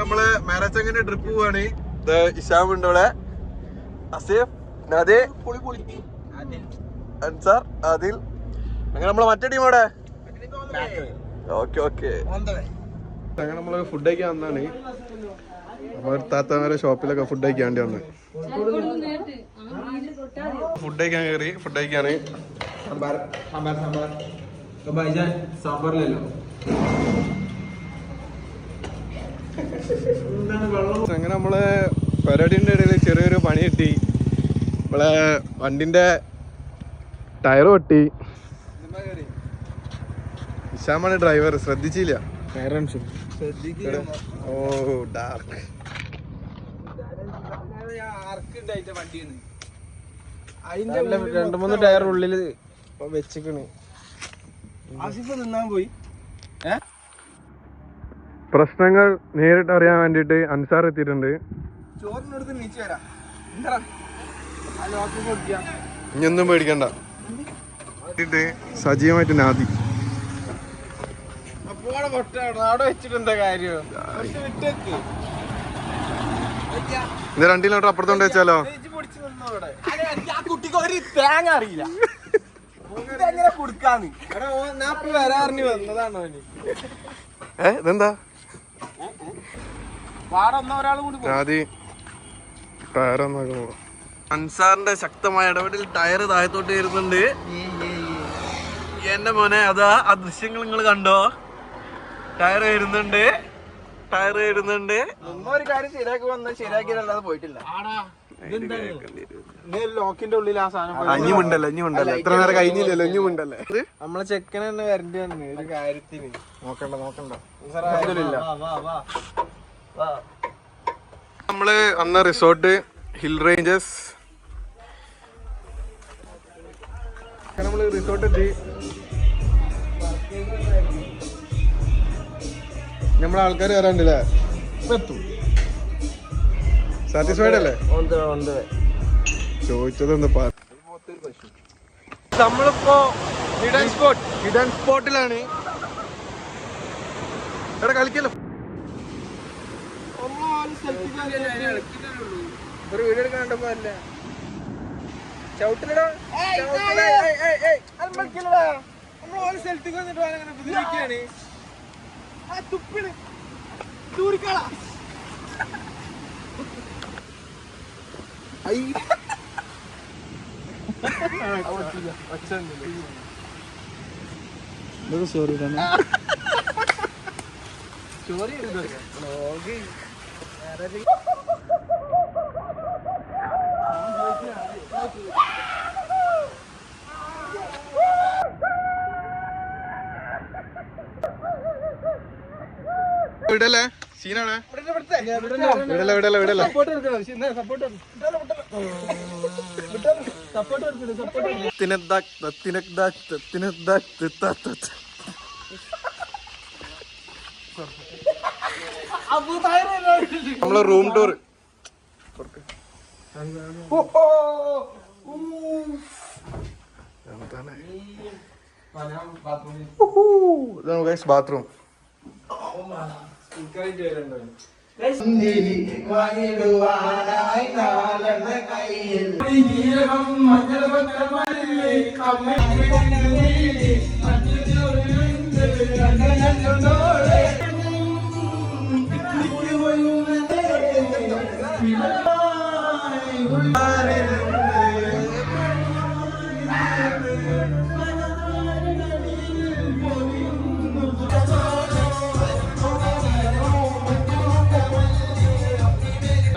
നമ്മള് മാരച്ചങ്ങിന്റെ ട്രിപ്പ് പോവാണ്. ഇഷാം ഉണ്ട് ഇവിടെ, അസീഫ്, നദി, അൻസാർ, ആദിൽ. അങ്ങനെ നമ്മളെ മറ്റേ ടീം അവിടെ. Okay okay. അങ്ങനെ നമ്മള് ഫുഡ് കഴിക്കാൻ വന്നാണ്. നമ്മൾ താത്തമാരെ ഷോപ്പിലൊക്കെ ഫുഡ് കഴിക്കാൻ വേണ്ടി വന്നത്. ഫുഡ് കഴിക്കാൻ കയറി. ഫുഡ് കഴിക്കാണ്. അങ്ങനെ നമ്മളെ പരിപാടിന്റെ ഇടയിൽ ചെറിയൊരു പണി കിട്ടി. നമ്മളെ വണ്ടിന്റെ ടയർ പൊട്ടി. ഇഷാമാണ് ഡ്രൈവർ, ശ്രദ്ധിച്ചില്ല. ഓ ഡാർക്ക്. അതിന്റെ 2-3 ടയർ ഉള്ളില് വെച്ചിക്കണ്. പ്രശ്നങ്ങൾ നേരിട്ട് അറിയാൻ വേണ്ടിട്ട് അൻസാർ എത്തിയിട്ടുണ്ട്. ഇനിയൊന്നും പേടിക്കണ്ട. സജീവമായിട്ട് നാദി അവിടെ വെച്ചിട്ടെന്താ കാര്യം? ഇത് 2 കിലോമീറ്റർ അപ്പുറത്തോണ്ട് വെച്ചാലോ? കുട്ടിക്ക് ഒരു തേങ്ങ അറിയില്ല. ഇതെങ്ങനെ കൊടുക്കാന്ന് വരാറിഞ്ഞു വന്നതാണോ? ഇതെന്താ അൻസാറിന്റെ ശക്തമായ ഇടപെടൽ ടയർ താഴത്തോട്ട് വരുന്നുണ്ട്. എന്റെ മോനെ, അതാ ആ ദൃശ്യങ്ങൾ നിങ്ങൾ കണ്ടോ? ടയർ വരുന്നുണ്ട്. ഒരു കാര്യം ശരിയാക്കി വന്നാൽ ശരിയാക്കിയല്ലാതെ പോയിട്ടില്ല. ലോക്കിന്റെ ഉള്ളിൽ ആ സാധനം ഇഞ്ഞുണ്ടല്ലോ എത്ര നേരം കഴിഞ്ഞില്ലല്ലോ. ഇഞ്ഞുണ്ടല്ലേ നമ്മളെ ചെക്കൻ തന്നെ വരേണ്ടി വന്നു ഒരു കാര്യത്തിന്. നോക്കണ്ട നമ്മള് അന്ന് റിസോർട്ട് ഹിൽ റേഞ്ചസ്. നമ്മള് റിസോർട്ട് എത്തി. നമ്മളെ ആൾക്കാർ വരാണ്ടല്ലേ? സാറ്റിസ്ഫൈഡ് അല്ലേ? ചോദിച്ചത് നമ്മളിപ്പോ ഹിഡൻ സ്പോട്ടിലാണ്. ഇവിടെ കളിക്കല്ലോ. ഒരു വീഡിയോ എടുക്കാൻ കണ്ടപ്പോ അല്ല ചവിട്ടിലടാ. നമ്മള് സ്ഥലത്തേക്ക് വന്നിട്ട് അങ്ങനെ ബുദ്ധിമുട്ടാണ്. ആ തുപ്പിണ് തൂരിക്കള. വിടല്ലേ? സീനാണ്. വിടല്ല. നമ്മളെ റൂം ടൂർ. ബാത്റൂം.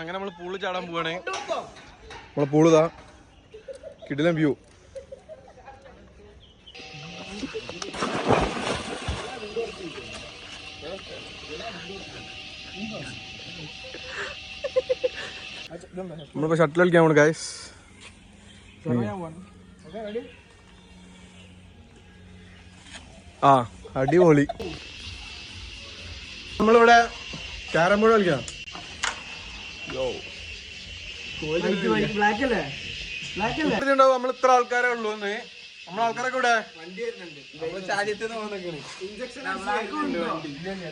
അങ്ങനെ നമ്മള് പൂള് ചാടാൻ പോവാണ്. നമ്മളെ പൂളിതാ കിടിലൻ വ്യൂ. നമ്മളിപ്പോ ഷട്ടിൽ കളിക്കാൻ പോണു ഗൈസ്. ആ അടിപൊളി. നമ്മളിവിടെ ക്യാരം ബോർഡ് കളിക്കാം. നമ്മൾ ഇത്ര ആൾക്കാരേ ഉള്ളൂ. നമ്മളെ ആൾക്കാരൊക്കെ ഇവിടെ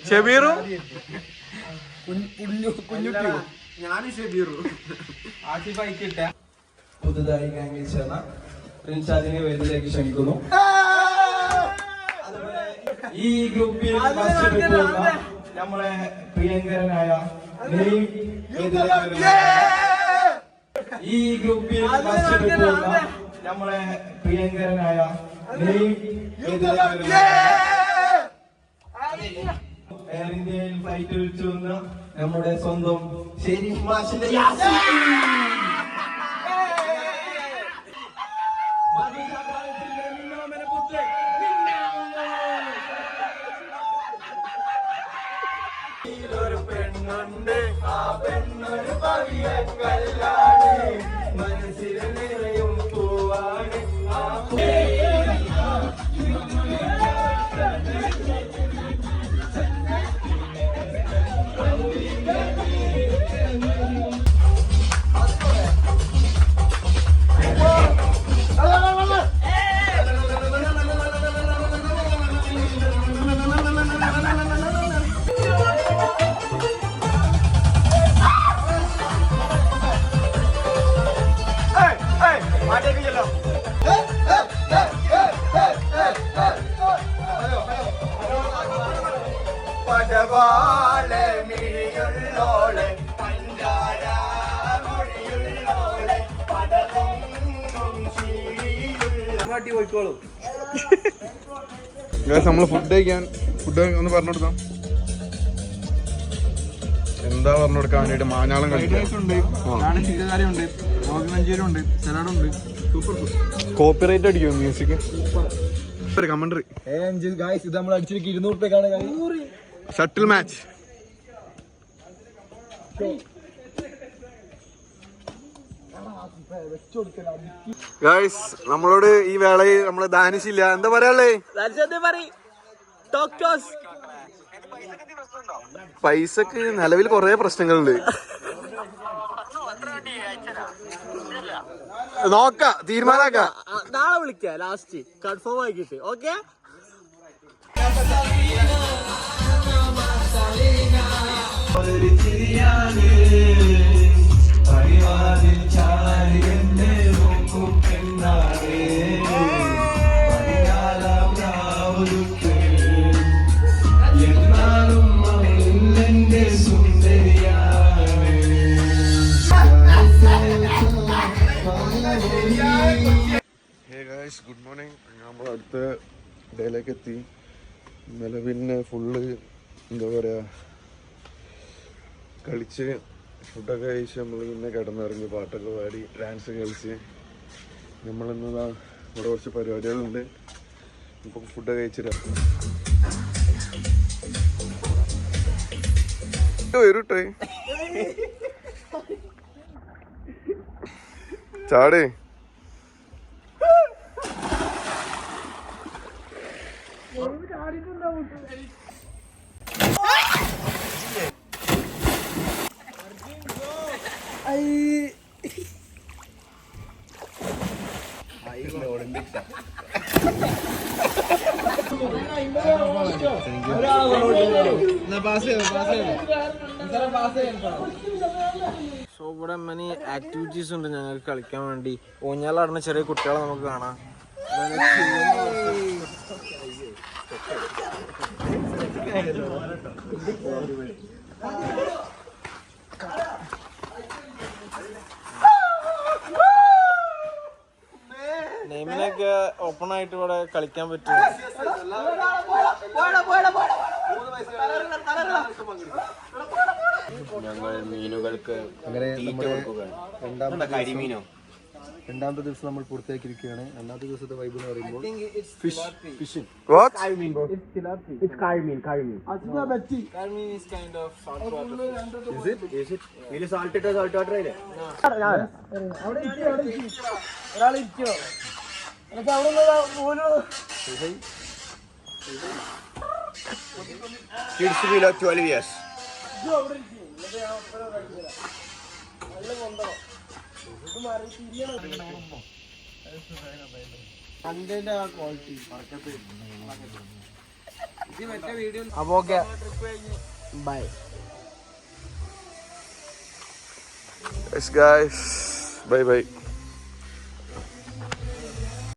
ഷബീറും ഞാനും ഷബീറും പുതുതായി ഗാംഗിൽ ചേർന്ന റിൻഷാദിനെ വേദിയിലേക്ക് ക്ഷണിക്കുന്നു. ഈ ഗ്രൂപ്പിൽ നമ്മളെ പ്രിയങ്കരനായ നമ്മളെ പ്രിയങ്കരനായ എയർ ഇന്ത്യയിൽ ഫ്ലൈറ്റ് വിളിച്ചു വന്ന നമ്മുടെ സ്വന്തം ഷെരീഫ് മാഷിന്റെ ഒരു പെണ്ണുണ്ട്, ആ പെണ്ണൊരു പവിയങ്കല്ലാണ്, മനസ്സിൽ നിറയും പൂവാണ് ആ പടവാളെ മിഴിയുള്ളോളെ പഞ്ചാര മൊഴിയുള്ളോളെ പടകൊന്നും ശീലിയുള്ള പോയിക്കോളൂ. നമ്മള് ഫുഡ് ഒന്ന് പറഞ്ഞു കൊടുക്കാം. എന്താ പറഞ്ഞു കൊടുക്കാൻ വേണ്ടിട്ട് മാഞ്ഞാളം കഴിക്കും. കോപ്പിറൈറ്റ് അടിക്കും മ്യൂസിക്. കമന്ററി ഇത് നമ്മൾ അടിച്ചിരിക്കും 200 രൂപയ്ക്കാണ്. Shuttle match. ഗൈസ് നമ്മളോട് ഈ വേളയിൽ നമ്മള് ദാനിച്ചില്ല. എന്താ പറയാളേ? പൈസക്ക് നിലവിൽ കൊറേ പ്രശ്നങ്ങളുണ്ട്. നോക്കാം, തീരുമാനാക്കാം. നാളെ വിളിക്കാം. ലാസ്റ്റ് കൺഫേം ആക്കിട്ട്. ഓക്കെ. Good morning. നമ്മൾ അടുത്ത ഡേയിലേക്ക് എത്തി. ഇന്നലെ പിന്നെ ഫുള്ള് എന്താ പറയുക കളിച്ച് ഫുഡൊക്കെ കഴിച്ച് നമ്മൾ പിന്നെ കിടന്നിറങ്ങി പാട്ടൊക്കെ പാടി ഡാൻസ് കളിച്ച് നമ്മളിന്നതാ ഇവിടെ കുറച്ച് പരിപാടികളുണ്ട്. ഇപ്പം ഫുഡൊക്കെ കഴിച്ചിട്ട് വരൂട്ടെ ചാടേ. സോ ഇവിടെ മനി ആക്ടിവിറ്റീസ് ഉണ്ട് ഞങ്ങൾക്ക് കളിക്കാൻ വേണ്ടി. ഊഞ്ഞാലാടുന്ന ചെറിയ കുട്ടികളെ നമുക്ക് കാണാം. നെയ്മിനൊക്കെ ഓപ്പൺ ആയിട്ട് ഇവിടെ കളിക്കാൻ പറ്റും. ഞങ്ങൾ മീനുകൾക്ക് രണ്ടാമത്തെ ദിവസം നമ്മൾ പൂർത്തിയാക്കിയിരിക്കുകയാണ്. രണ്ടാമത്തെ ദിവസത്തെ വൈബ് എന്ന് പറയുമ്പോൾ ഫിഷിംഗ്. Kids below 12 years. അപ്പൊ okay bye. Yes guys, bye bye.